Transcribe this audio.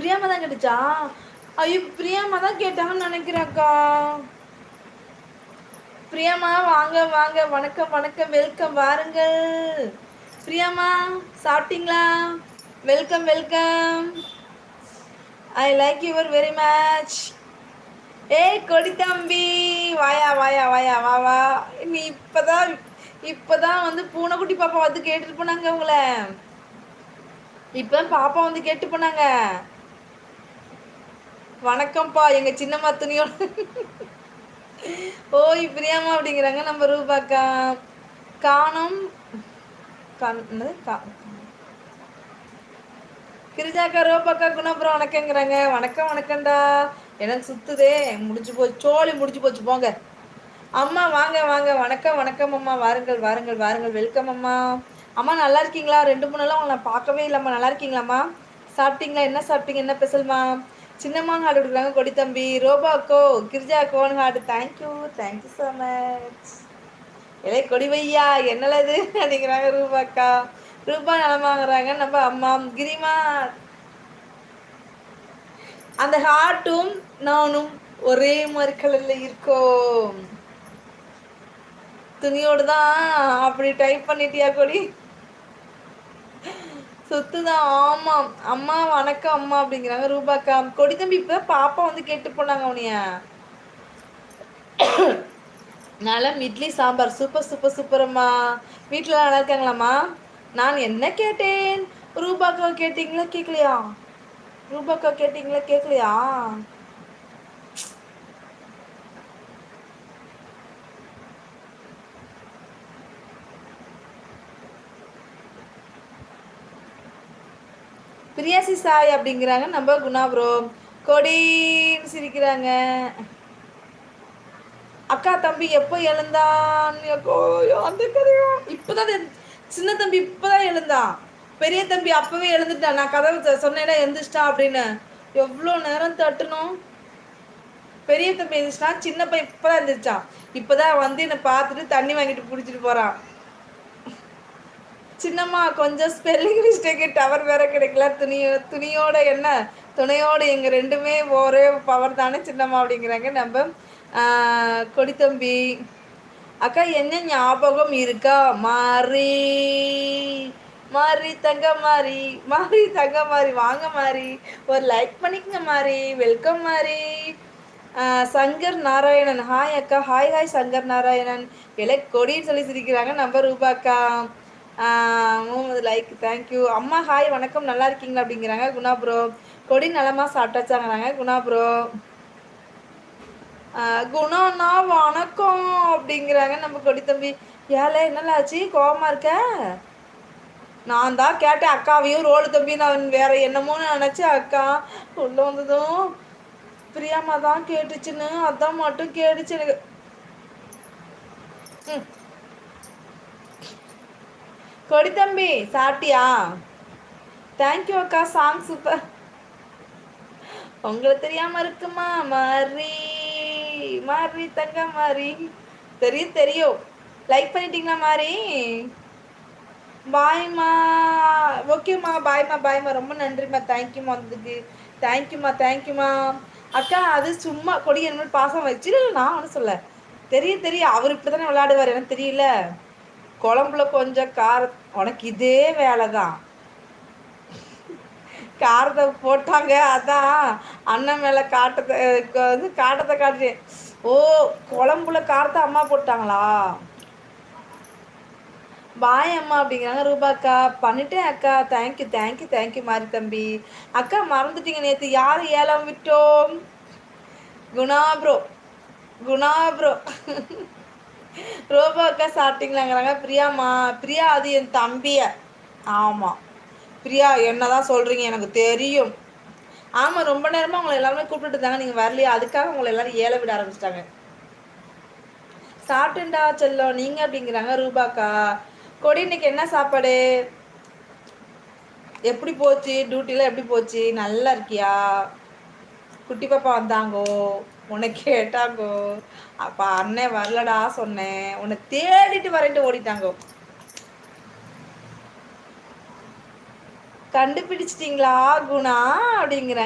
பிரியாமா தான் கேட்டுச்சா? ஐயோ பிரியாமா தான் கேட்டாங்கன்னு நினைக்கிறேன்க்கா. பிரியாமா வாங்க வாங்க, வணக்கம் வணக்கம், வெல்கம், வாருங்கள். பிரியாமா சாப்பிட்டீங்களா? Welcome welcome, I like your very much. ஏய் கொடி தம்பி, வாயா வாயா வாயா, வா வா. நீ இப்பதான் வந்து பூனைக்குட்டி பாப்பா வந்து கேட்டுட்டு போனாங்க உங்களை. இப்பதான் பாப்பா வந்து கேட்டு போனாங்க. வணக்கம்ப்பா, எங்க சின்னம்மா துணியோட. ஓய் பிரியாமா அப்படிங்கிறாங்க நம்ம ரூபாக்கா. காணும் கிரிஜாக்கா, ரோபாக்கா, குணாபுரம் வணக்கங்கிறாங்க. வணக்கம் வணக்கம்டா. எனக்கு சுத்துதே, முடிச்சு போச்சு, சோழி முடிச்சு போச்சு போங்க. அம்மா வாங்க வாங்க, வணக்கம் வணக்கம் அம்மா, வாருங்கள் வாருங்கள் வாருங்கள், வெல்கம் அம்மா. அம்மா நல்லா இருக்கீங்களா? 2-3 நாளாக உங்களை நான் பார்க்கவே இல்லைம்மா. நல்லா இருக்கீங்களாம்மா? சாப்பிட்டீங்களா? என்ன சாப்பிட்டீங்க? என்ன ஸ்பெஷல்மா? சின்னம்மாங்க ஹார்ட் கொடுக்குறாங்க கொடி தம்பி. ரோபாக்கோ, கிரிஜாக்கோன்னு heart. Thank you thank you so much. இலை கொடி வையா, என்னலது அப்படிங்கிறாங்க ரூபாக்கா. ரூபா நலமாகறாங்க நம்ம அம்மா. கிரிமா, அந்த ஹார்ட்டும் நானும் ஒரே மாதிரி கலர்ல இருக்கோம். துணியோடு தான் அப்படி டைப் பண்ணிட்டியா கொடி? சொத்துதான். ஆமாம் அம்மா, வணக்கம் அம்மா அப்படிங்கிறாங்க ரூபாக்கா. கொடி தம்பி இப்பதான் பாப்பா வந்து கேட்டு போனாங்க உனிய. நலம், idli sambar, super super super அம்மா. வீட்டில் நல்லா இருக்காங்களாம்மா? நான் என்ன கேட்டேன்? ரூபாக்கா கேட்டீங்களா கேட்கலையா? ரூபாக்கா கேட்டீங்களா கேட்கலையா? பிரியாசி சாய் அப்படிங்கிறாங்க நம்ம குணா ப்ரோ. கொடின்னு சிரிக்கிறாங்க. அக்கா தம்பி எப்போ எழுந்தான்? அந்த கதையா? இப்போதான் சின்ன தம்பி இப்போதான் எழுந்தான். பெரிய தம்பி அப்பவே எழுந்துட்டான். நான் கதவை சொன்னேன்னா எழுந்துச்சிட்டான் அப்படின்னு. எவ்வளோ நேரம் தட்டணும். பெரிய தம்பி எழுந்துச்சிட்டான், சின்ன பையன் இப்போதான் எழுந்திரிச்சான். இப்போதான் வந்து என்னை பார்த்துட்டு தண்ணி வாங்கிட்டு பிடிச்சிட்டு போகிறான். சின்னம்மா கொஞ்சம் ஸ்பெல்லிங் மிஸ்டேக்கு, டவர் வேற கிடைக்கல. துணியோட என்ன துணையோடு எங்கள் ரெண்டுமே ஒரே பவர் தானே சின்னம்மா அப்படிங்கிறாங்க நம்ம கொடித்தம்பி. அக்கா என்ன ஞாபகம் இருக்கா? மாறி மாறி தங்க மாறி, மாறி தங்க மாறி, வாங்க மாறி, ஒரு லைக் பண்ணிக்கங்க மாறி, வெல்கம் மாறி. சங்கர் நாராயணன், ஹாய் அக்கா. Hi hi Shankar Narayanan. எலை கொடின்னு சொல்லி சிரிக்கிறாங்க நம்ம ரூபாக்கா. லைக் தேங்க்யூ அம்மா. ஹாய் வணக்கம், நல்லா இருக்கீங்களா அப்படிங்கிறாங்க குணா ப்ரோ. கொடி நலமா சாப்பிட்டாச்சாங்கிறாங்க குணா ப்ரோ. குணாண்ணா வணக்கம் அப்படிங்கிறாங்க நம்ம கொடி தம்பி. ஏழை என்னல ஆச்சு, கோவமா இருக்க? நான் தான் கேட்டேன் அக்காவையும் ரோடு தம்பி, நான் வேற என்னமோன்னு நினச்சி அக்கா உள்ள வந்ததும் பிரியாமா தான் கேட்டுச்சுன்னு அதான் மட்டும் கேட்டுச்சு எனக்கு. கொடி தம்பி சாப்பிட்டியா? தேங்க்யூ அக்கா, சாங் சூப்பர். உங்களுக்கு தெரியாம இருக்குமா? மாறி மாறி தங்க மாறி, தெரியும் தெரியும். லைக் பண்ணிட்டீங்களா மாறி? பாய்மா. ஓகேம்மா, பாய்மா பாய்மா, ரொம்ப நன்றிம்மா, தேங்க்யூம்மா வந்ததுக்கு. தேங்க்யூம்மா தேங்க்யூம்மா. அக்கா அது சும்மா கொடி என்ன பாசம் வச்சு நான் ஒன்றும் சொல்ல. தெரியும் தெரியும், அவர் இப்படி தானே விளையாடுவார், எனக்கு தெரியல. குழம்புல கொஞ்சம் உனக்கு இதே வேலை தான். காரத்தை போட்டாங்க, அதான் அண்ணன் மேலே காட்டத்தை காட்டுறேன். ஓ, குழம்புல காரத்தை அம்மா போட்டாங்களா? பாய் அம்மா அப்படிங்கிறாங்க ரூபாக்கா. பண்ணிட்டேன் அக்கா. தேங்க்யூ தேங்க்யூ தேங்க்யூ மாறி தம்பி. அக்கா மறந்துட்டீங்க, நேற்று யார் ஏலம் விட்டோம்? Guna bro, Guna bro. ரோபா அக்கா சாப்பிட்டீங்களாங்கிறாங்க பிரியாமா. பிரியா அது என் தம்பிய. ஆமாம் பிரியா, என்னதான் சொல்கிறீங்க எனக்கு தெரியும். ஆமாம், ரொம்ப நேரமாக உங்களை எல்லாருமே கூப்பிட்டுட்டு இருந்தாங்க, நீங்கள் வரலையா, அதுக்காக உங்களை எல்லாரும் ஏல விட ஆரம்பிச்சிட்டாங்க. சாப்பிட்டுண்டா செல்லம், நீங்கள் அப்படிங்கிறாங்க ரூபாக்கா. கொடி இன்னைக்கு என்ன சாப்பாடு? எப்படி போச்சு டியூட்டிலாம்? எப்படி போச்சு? நல்லா இருக்கியா? குட்டி பாப்பா வந்தாங்கோ, உன்னை கேட்டாங்கோ. அப்போ அண்ணன் வரலடா சொன்னேன், உன்னை தேடிட்டு வரேன்ட்டு ஓடிட்டாங்கோ. கண்டுபிடிச்சிட்டிங்களா குணா அப்படிங்கிற